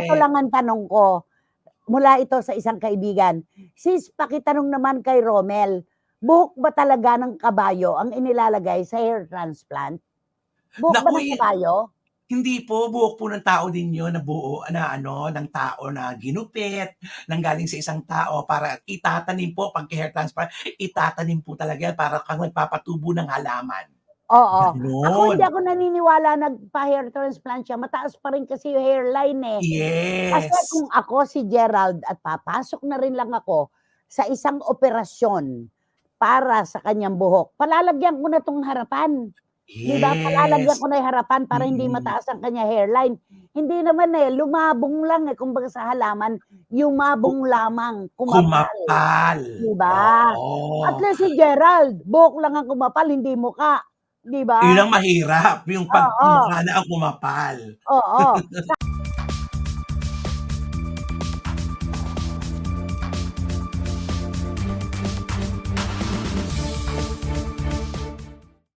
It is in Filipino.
eto lang ang tanong ko, mula ito sa isang kaibigan. Sis, pakitanong naman kay Romel, buhok ba talaga ng kabayo ang inilalagay sa hair transplant? Buhok ba Naku, ng kabayo? hindi po, buhok po ng tao din yun na buo na ano, ng tao na ginupit, nanggaling sa isang tao para itatanim po pag hair transplant, itatanim po talaga yan para kang nagpapatubo ng halaman. Oo. Ako hindi Gano'n. ako naniniwala nagpa-hair transplant siya, mataas pa rin kasi yung hairline, eh. Kasi Yes. kung ako si Gerald at papasok na rin lang ako sa isang operasyon para sa kanyang buhok, palalagyan ko na 'tong harapan. 'Di ba, palalagyan Yes. ko na yung harapan para hindi Mm. mataas ang kanyang hairline. Hindi naman, eh, lumabong lang, eh, kumbaga sa halaman, yumabong lamang, kumapal, Kumapal, 'di ba? At oo. least si Gerald, buhok lang ang kumapal, hindi mukha, 'di Yun ba? ang mahirap, yung 'pag Oo, mukha na ang kumapal. oo.